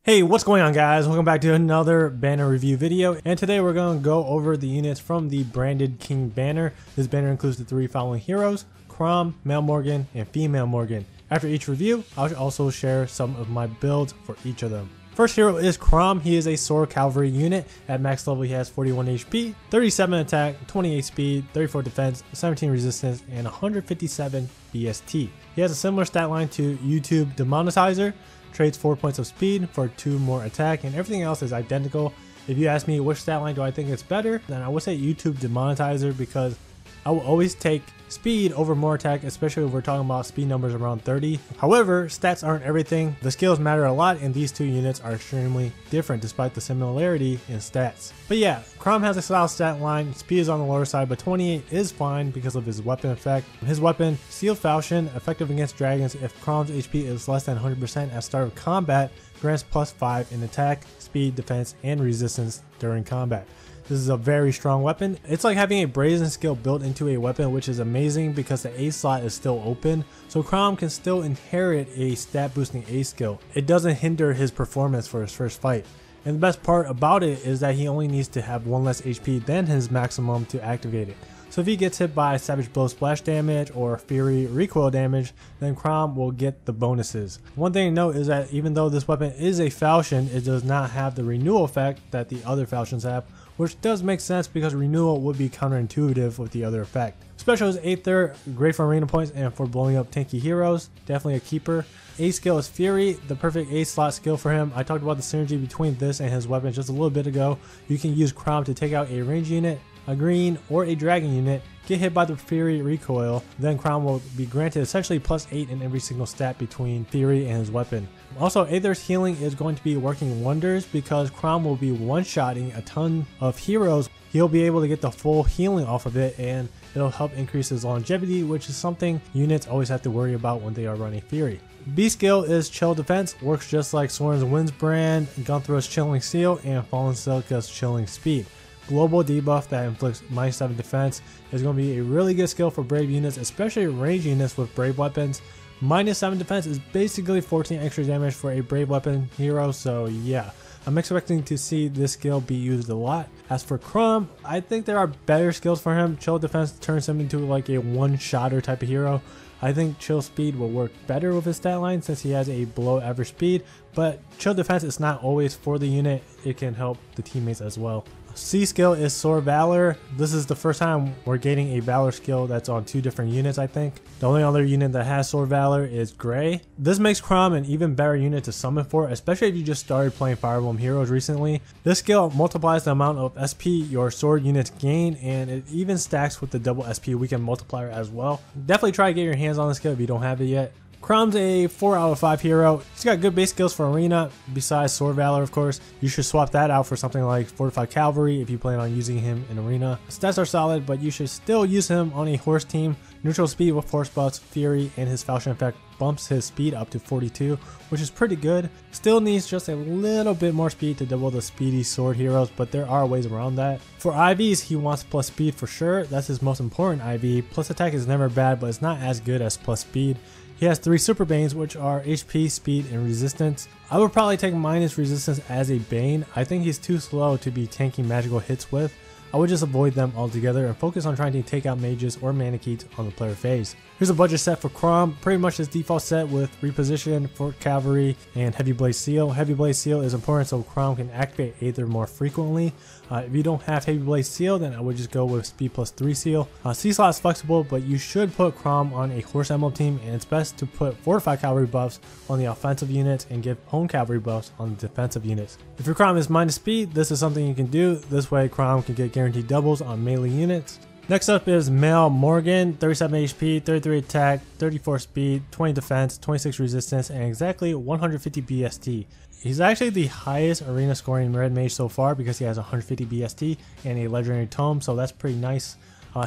Hey, what's going on, guys? Welcome back to another banner review video, and today we're going to go over the units from the branded King banner. This banner includes the three following heroes: Chrom, Male Morgan, and Female Morgan. After each review, I'll also share some of my builds for each of them. First hero is Chrom. He is a sword cavalry unit. At max level, he has 41 HP, 37 attack, 28 speed, 34 defense, 17 resistance, and 157 BST. He has a similar stat line to YouTube Demonetizer. Trades 4 points of speed for 2 more attack, and everything else is identical. If you ask me which stat line do I think it's better, then I would say YouTube Demonetizer, because I will always take speed over more attack, especially if we're talking about speed numbers around 30. However, stats aren't everything. The skills matter a lot, and these two units are extremely different despite the similarity in stats. But yeah, Chrom has a solid stat line. Speed is on the lower side, but 28 is fine because of his weapon effect. His weapon, Sealed Falchion, effective against dragons if Chrom's HP is less than 100% at start of combat, grants +5 in attack, speed, defense, and resistance during combat. This is a very strong weapon. It's like having a brazen skill built into a weapon, which is amazing because the A slot is still open, so Chrom can still inherit a stat boosting A skill. It doesn't hinder his performance for his first fight. And the best part about it is that he only needs to have 1 less HP than his maximum to activate it. So if he gets hit by Savage Blow splash damage or Fury recoil damage, then Chrom will get the bonuses. One thing to note is that even though this weapon is a falchion, it does not have the renewal effect that the other falchions have, which does make sense because renewal would be counterintuitive with the other effect. Special is Aether, great for arena points and for blowing up tanky heroes, definitely a keeper. A skill is Fury, the perfect A slot skill for him. I talked about the synergy between this and his weapon just a little bit ago. You can use Chrom to take out a range unit, a green, or a dragon unit, get hit by the Fury recoil, then Chrom will be granted essentially +8 in every single stat between Fury and his weapon. Also, Aether's healing is going to be working wonders because Chrom will be one-shotting a ton of heroes. He'll be able to get the full healing off of it, and it'll help increase his longevity, which is something units always have to worry about when they are running Fury. B skill is Chill Defense, works just like Soren's Windsbrand, Gunthro's Chilling Seal, and Fallen Silica's Chilling Speed. Global debuff that inflicts -7 defense is going to be a really good skill for brave units, especially range units with brave weapons. -7 defense is basically 14 extra damage for a brave weapon hero, so yeah, I'm expecting to see this skill be used a lot. As for Chrom, I think there are better skills for him. Chill Defense turns him into like a one-shotter type of hero. I think Chill Speed will work better with his stat line since he has a below average speed, but Chill Defense is not always for the unit, it can help the teammates as well. C skill is Sword Valor. This is the first time we're getting a Valor skill that's on 2 different units, I think. The only other unit that has Sword Valor is Gray. This makes Chrom an even better unit to summon for, especially if you just started playing Fire Emblem Heroes recently. This skill multiplies the amount of SP your sword units gain, and it even stacks with the double SP weekend multiplier as well. Definitely try to get your hands on this skill if you don't have it yet. Chrom's a 4 out of 5 hero. He's got good base skills for arena, besides Sword Valor of course. You should swap that out for something like Fortified Cavalry if you plan on using him in arena. Stats are solid, but you should still use him on a horse team. Neutral speed with force buffs, Fury, and his falchion effect bumps his speed up to 42, which is pretty good. Still needs just a little bit more speed to double the speedy sword heroes, but there are ways around that. For IVs, he wants plus speed for sure. That's his most important IV. Plus attack is never bad, but it's not as good as plus speed. He has 3 Super Banes, which are HP, Speed, and Resistance. I would probably take minus Resistance as a Bane. I think he's too slow to be tanking magical hits with. I would just avoid them altogether and focus on trying to take out mages or Manicheets on the player phase. Here's a budget set for Chrom, pretty much his default set with Reposition, Fort Cavalry, and Heavy Blade Seal. Heavy Blade Seal is important so Chrom can activate Aether more frequently. If you don't have Heavy Blade Seal, then I would just go with Speed +3 Seal. C slot is flexible, but you should put Chrom on a Horse Emblem team, and it's best to put Fortified Cavalry buffs on the offensive units and give Home Cavalry buffs on the defensive units. If your Chrom is minus speed, this is something you can do. This way Chrom can get guaranteed doubles on melee units. Next up is Male Morgan, 37 HP, 33 attack, 34 speed, 20 defense, 26 resistance, and exactly 150 BST. He's actually the highest arena scoring red mage so far because he has 150 BST and a legendary tome, so that's pretty nice.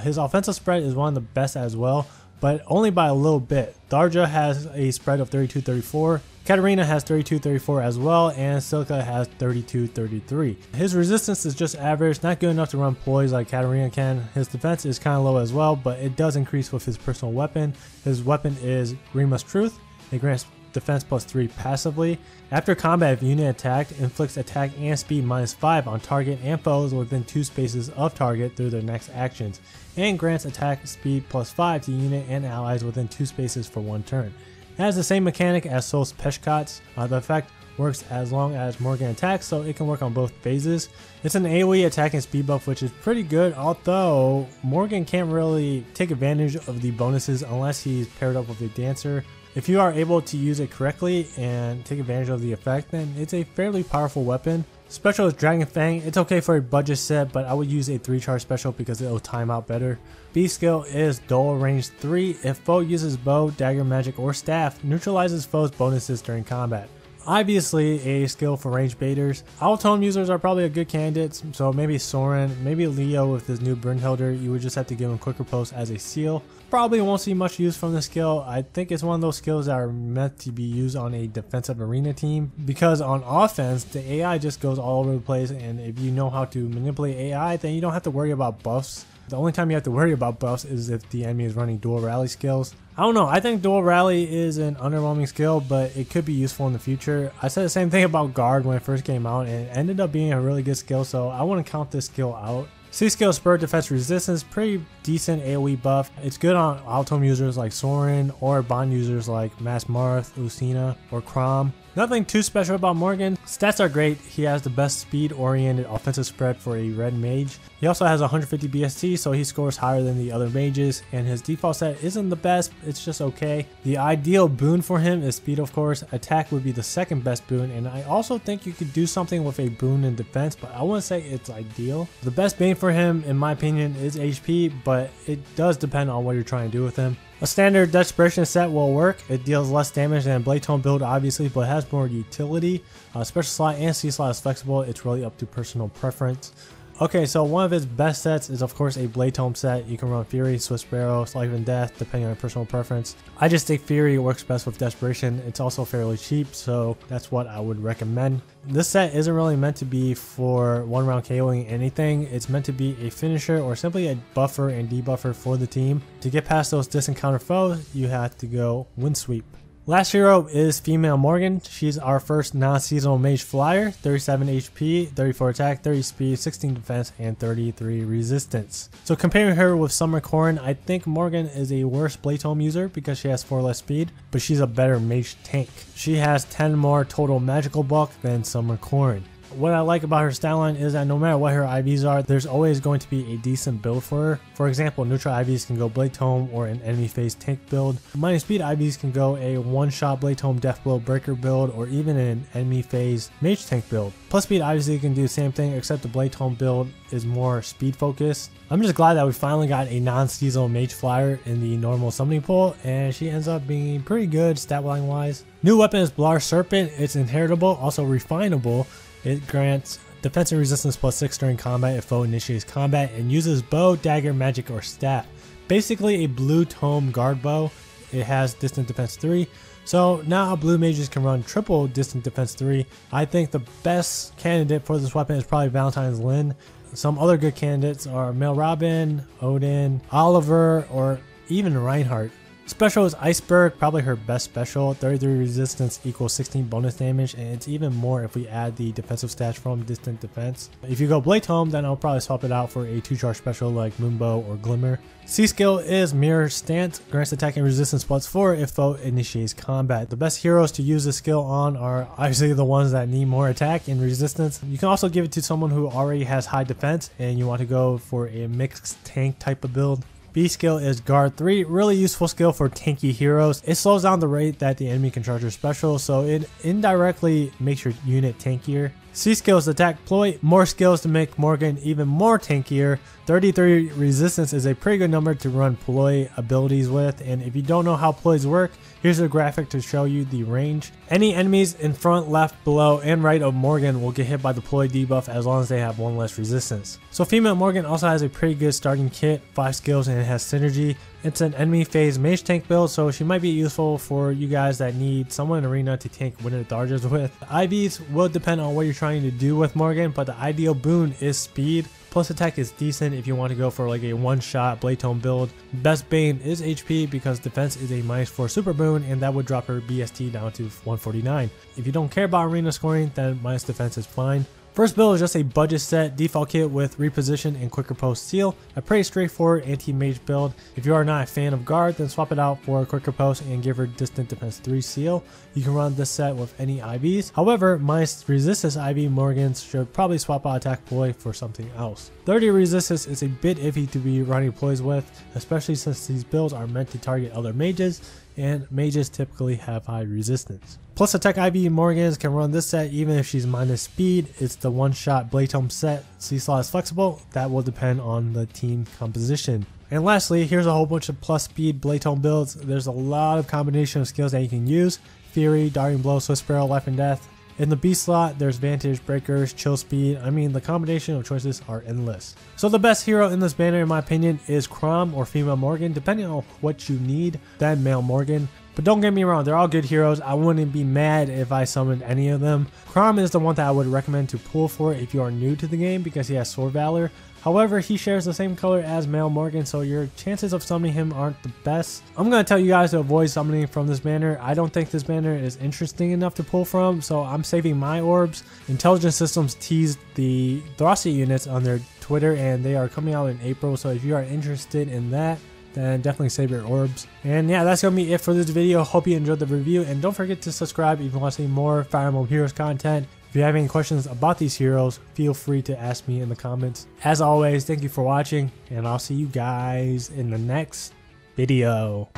His offensive spread is one of the best as well, but only by a little bit. Tharja has a spread of 32-34, Katarina has 32-34 as well, and Silica has 32-33. His resistance is just average, not good enough to run ploys like Katarina can. His defense is kind of low as well, but it does increase with his personal weapon. His weapon is Grima's Truth. It grants defense +3 passively. After combat, if unit attacked, inflicts attack and speed -5 on target and foes within 2 spaces of target through their next actions, and grants attack speed +5 to unit and allies within 2 spaces for 1 turn. It has the same mechanic as Sol's Peshkats. The effect works as long as Morgan attacks, so it can work on both phases. It's an AoE attack and speed buff, which is pretty good, although Morgan can't really take advantage of the bonuses unless he's paired up with a dancer. If you are able to use it correctly and take advantage of the effect, then it's a fairly powerful weapon. Special is Dragon Fang. It's okay for a budget set, but I would use a 3-charge special because it'll time out better. B skill is Dual Range 3. If foe uses bow, dagger, magic, or staff, neutralizes foes' bonuses during combat. Obviously a skill for range baiters. Altom users are probably a good candidate, so maybe Soren, maybe Leo with his new Brynhilder. You would just have to give him quicker post as a seal. Probably won't see much use from the skill. I think it's one of those skills that are meant to be used on a defensive arena team, because on offense the AI just goes all over the place, and if you know how to manipulate AI, then you don't have to worry about buffs. The only time you have to worry about buffs is if the enemy is running dual rally skills. I don't know, I think dual rally is an underwhelming skill, but it could be useful in the future. I said the same thing about guard when it first came out, and it ended up being a really good skill, so I wouldn't count this skill out. C skill Spur Defense Resistance, pretty decent AoE buff. It's good on Altom users like Soren or Bond users like Mass Marth, Lucina, or Chrom. Nothing too special about Morgan. Stats are great. He has the best speed-oriented offensive spread for a red mage. He also has 150 BST, so he scores higher than the other mages, and his default set isn't the best, it's just okay. The ideal boon for him is speed, of course. Attack would be the second best boon, and I also think you could do something with a boon in defense, but I wouldn't say it's ideal. The best bane for him, in my opinion, is HP, but it does depend on what you're trying to do with him. A standard Desperation set will work. It deals less damage than a Blade Tome build, obviously, but has more utility. Special slot and C slot is flexible. It's really up to personal preference. Okay, so one of his best sets is of course a Blade Tome set. You can run Fury, Swift Sparrow, Life and Death, depending on your personal preference. I just think Fury works best with Desperation. It's also fairly cheap, so that's what I would recommend. This set isn't really meant to be for 1-round KOing anything. It's meant to be a finisher or simply a buffer and debuffer for the team. To get past those disencounter foes, you have to go Wind Sweep. Last hero is Female Morgan. She's our first non-seasonal mage flyer. 37 HP, 34 attack, 30 speed, 16 defense, and 33 resistance. So comparing her with Summer Corrin, I think Morgan is a worse Blade Tome user because she has 4 less speed, but she's a better mage tank. She has 10 more total magical bulk than Summer Corrin. What I like about her stat line is that no matter what her IVs are, there's always going to be a decent build for her. For example, neutral IVs can go Blade Tome or an enemy phase tank build. Minus speed IVs can go a one-shot Blade Tome Death Blow Breaker build or even an enemy phase mage tank build. Plus speed obviously can do the same thing, except the Blade Tome build is more speed focused. I'm just glad that we finally got a non-seasonal mage flyer in the normal summoning pool, and she ends up being pretty good stat line wise. New weapon is Blar Serpent. It's inheritable, also refinable. It grants defense and resistance +6 during combat if foe initiates combat, and uses bow, dagger, magic, or staff. Basically a blue tome guard bow. It has distant defense 3. So now blue mages can run triple distant defense 3. I think the best candidate for this weapon is probably Valentine's Lyn. Some other good candidates are Male Robin, Odin, Oliver, or even Reinhardt. Special is Iceberg, probably her best special. 33 resistance equals 16 bonus damage, and it's even more if we add the defensive stats from distant defense. If you go Blade Tome, then I'll probably swap it out for a 2-charge special like Moonbow or Glimmer. C skill is Mirror Stance, grants attack and resistance +4 if foe initiates combat. The best heroes to use this skill on are obviously the ones that need more attack and resistance. You can also give it to someone who already has high defense and you want to go for a mixed tank type of build. B skill is Guard 3, really useful skill for tanky heroes. It slows down the rate that the enemy can charge your special, so it indirectly makes your unit tankier. C skill is Attack Ploy, more skills to make Morgan even more tankier. 33 resistance is a pretty good number to run Ploy abilities with, and if you don't know how Ploys work, here's a graphic to show you the range. Any enemies in front, left, below, and right of Morgan will get hit by the Ploy debuff as long as they have 1 less resistance. So Female Morgan also has a pretty good starting kit, 5 skills, and it has synergy. It's an enemy phase mage tank build, so she might be useful for you guys that need someone in arena to tank Winter Tharjas with. IVs will depend on what you're trying to do with Morgan, but the ideal boon is speed. Plus attack is decent if you want to go for like a one-shot Blade Tome build. Best Bane is HP because defense is a -4 super boon, and that would drop her BST down to 149. If you don't care about arena scoring, then minus defense is fine. First build is just a budget set default kit with reposition and quicker post seal. A pretty straightforward anti-mage build. If you are not a fan of guard, then swap it out for a quicker post and give her distant defense 3 seal. You can run this set with any IVs. However, minus resistance IV Morgans should probably swap out attack ploy for something else. 30 resistance is a bit iffy to be running ploys with, especially since these builds are meant to target other mages, and mages typically have high resistance. Plus attack IV Morgans can run this set even if she's minus speed. It's the one-shot Blade Tome set. C-slot is flexible. That will depend on the team composition. And lastly, here's a whole bunch of plus speed Blade Tome builds. There's a lot of combination of skills that you can use. Fury, Darting Blow, Swift Sparrow, Life and Death. In the B slot, there's Vantage, Breakers, Chill Speed. I mean, the combination of choices are endless. So the best hero in this banner, in my opinion, is Chrom or female Morgan, depending on what you need, then male Morgan. But don't get me wrong, they're all good heroes. I wouldn't be mad if I summoned any of them. Chrom is the one that I would recommend to pull for if you are new to the game because he has Sword Valor. However, he shares the same color as male Morgan, so your chances of summoning him aren't the best. I'm going to tell you guys to avoid summoning from this banner. I don't think this banner is interesting enough to pull from, so I'm saving my orbs. Intelligent Systems teased the Throsty units on their Twitter, and they are coming out in April, so if you are interested in that, then definitely save your orbs. And yeah, that's gonna be it for this video. Hope you enjoyed the review, and don't forget to subscribe if you want to see more Fire Emblem Heroes content. If you have any questions about these heroes, feel free to ask me in the comments. As always, thank you for watching, and I'll see you guys in the next video.